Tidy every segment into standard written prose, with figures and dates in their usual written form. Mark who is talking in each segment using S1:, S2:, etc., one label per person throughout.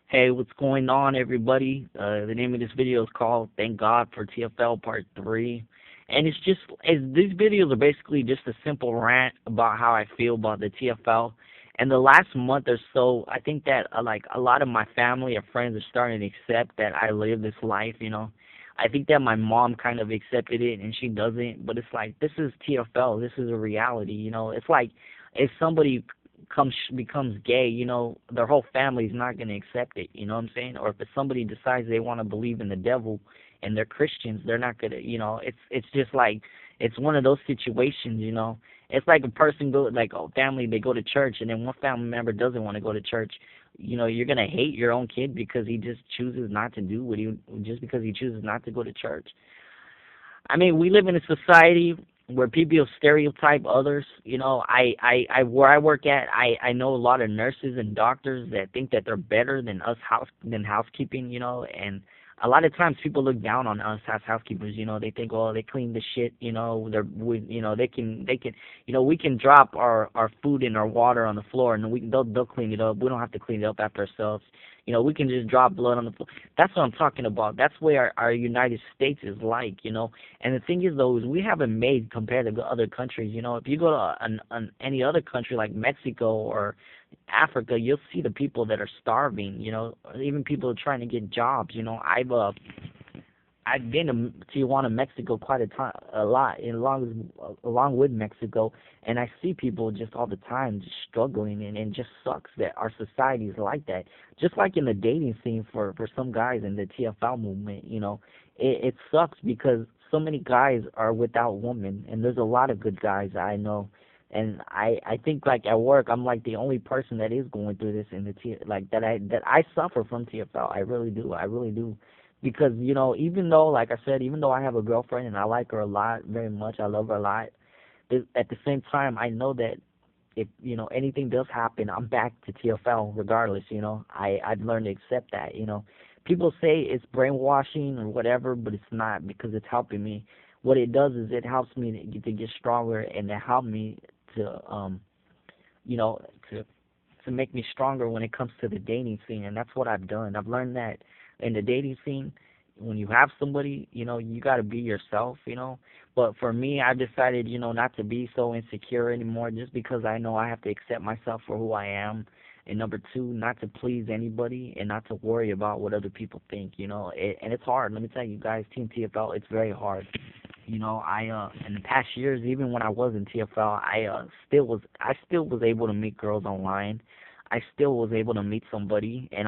S1: Hey, what's going on, everybody? The name of this video is called "Thank God for TFL Part 3," and these videos are basically just a simple rant about how I feel about the TFL. And the last month or so, I think that like a lot of my family or friends are starting to accept that I live this life. I think that my mom kind of accepted it, and she doesn't. But it's like this is TFL. This is a reality. It's like if somebody becomes gay, their whole family's not going to accept it. You know what I'm saying? Or if somebody decides they want to believe in the devil and they're Christians, they're not going to. It's just like it's one of those situations. It's like a person like a family, they go to church, and then one family member doesn't want to go to church. You're gonna hate your own kid because he just chooses not to do what he just because he chooses not to go to church. I mean, we live in a society where people stereotype others. Where I work at, I know a lot of nurses and doctors that think that they're better than housekeeping. And a lot of times people look down on us as housekeepers. They think, oh, they clean the shit. We can drop our food and our water on the floor, and they'll clean it up. We don't have to clean it up after ourselves. We can just drop blood on the floor. That's what I'm talking about. That's where our United States is like. And the thing is, though, is we haven't made compared to other countries. If you go to any other country like Mexico or Africa, you'll see the people that are starving. Or even people trying to get jobs. I've been to Tijuana, Mexico, quite a lot, and along with Mexico, and I see people just all the time just struggling, and it just sucks that our society is like that. Just like in the dating scene for some guys in the TFL movement, it sucks because so many guys are without women, and there's a lot of good guys I know. And I think like at work I'm like the only person that is going through this in the like that I suffer from TFL. I really do, because even though, like I said, even though I have a girlfriend and I like her a lot, very much, I love her a lot, at the same time I know that if anything does happen, I'm back to TFL regardless. I've learned to accept that. People say it's brainwashing or whatever, but it's not, because it's helping me. What it does is it helps me to get stronger, and to help me to you know to make me stronger when it comes to the dating scene. And that's what I've done. I've learned that in the dating scene, when you have somebody, you got to be yourself. But for me, I've decided, not to be so insecure anymore, just because I know I have to accept myself for who I am. And number two, not to please anybody and not to worry about what other people think. And it's hard. Let me tell you guys, Team TFL, it's very hard. I in the past years, even when I was in TFL, I still was able to meet girls online. I still was able to meet somebody, and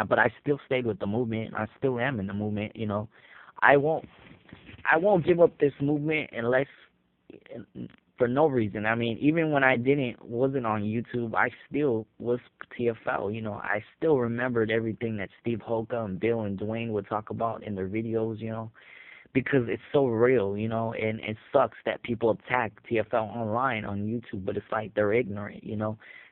S1: but I still stayed with the movement. I still am in the movement. I won't I won't give up this movement unless for no reason. I mean, even when I wasn't on YouTube, I still was TFL. I still remembered everything that Steve Hoka and Bill and Dwayne would talk about in their videos. Because it's so real. And it sucks that people attack TFL online on YouTube, but it's like they're ignorant.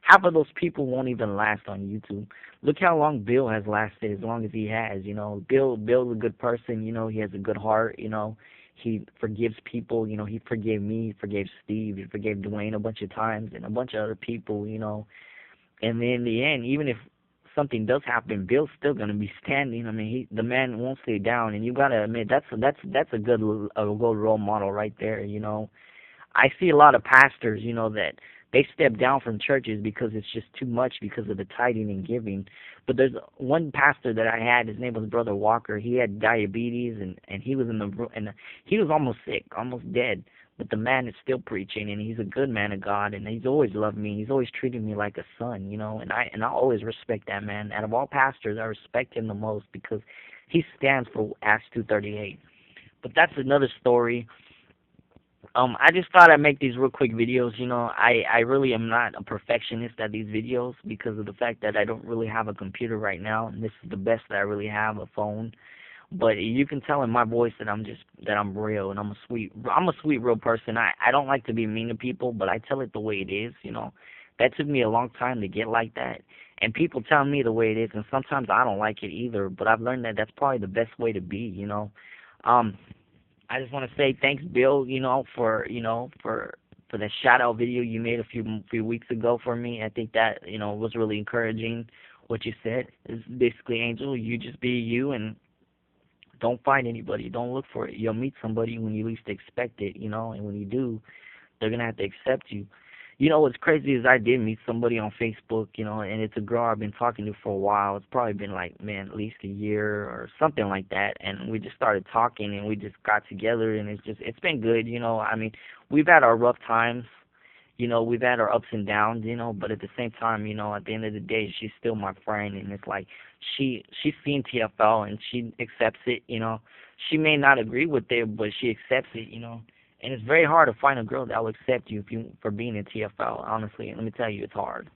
S1: Half of those people won't even last on YouTube. Look how long Bill has lasted, as long as he has. Bill's a good person. He has a good heart. He forgives people. He forgave me, he forgave Steve, he forgave Dwayne a bunch of times, and a bunch of other people. And then in the end, even if something does happen, Bill's still gonna be standing. I mean, the man won't stay down, and you gotta admit that's a good role model right there. I see a lot of pastors, that they step down from churches because it's just too much because of the tithing and giving. But there's one pastor that I had. His name was Brother Walker. He had diabetes, and he was in the and he was almost sick, almost dead. But the man is still preaching, and he's a good man of God, and he's always loved me. He's always treated me like a son. And I always respect that man. Out of all pastors, I respect him the most because he stands for Acts 2:38. But that's another story. I just thought I'd make these real quick videos. I really am not a perfectionist at these videos because of the fact that I don't really have a computer right now, and this is the best that I really have, a phone. But you can tell in my voice that I'm real, and I'm a sweet real person. I don't like to be mean to people, but I tell it the way it is. That took me a long time to get like that, and people tell me the way it is, and sometimes I don't like it either. But I've learned that that's probably the best way to be. Um, I just want to say thanks, Bill, for the shout out video you made a few weeks ago for me. I think that was really encouraging. what you said is basically, Angel, you just be you and don't find anybody. Don't look for it. You'll meet somebody when you least expect it, and when you do, they're gonna have to accept you. What's crazy is I did meet somebody on Facebook, and it's a girl I've been talking to for a while. It's probably been like, man, at least a year or something like that. And we just started talking and we just got together and it's been good, I mean, we've had our rough times, we've had our ups and downs, but at the same time, at the end of the day, she's still my friend, and it's like she's seen TFL and she accepts it, She may not agree with it, but she accepts it, And it's very hard to find a girl that will accept you for being in TFL. Honestly, let me tell you, it's hard.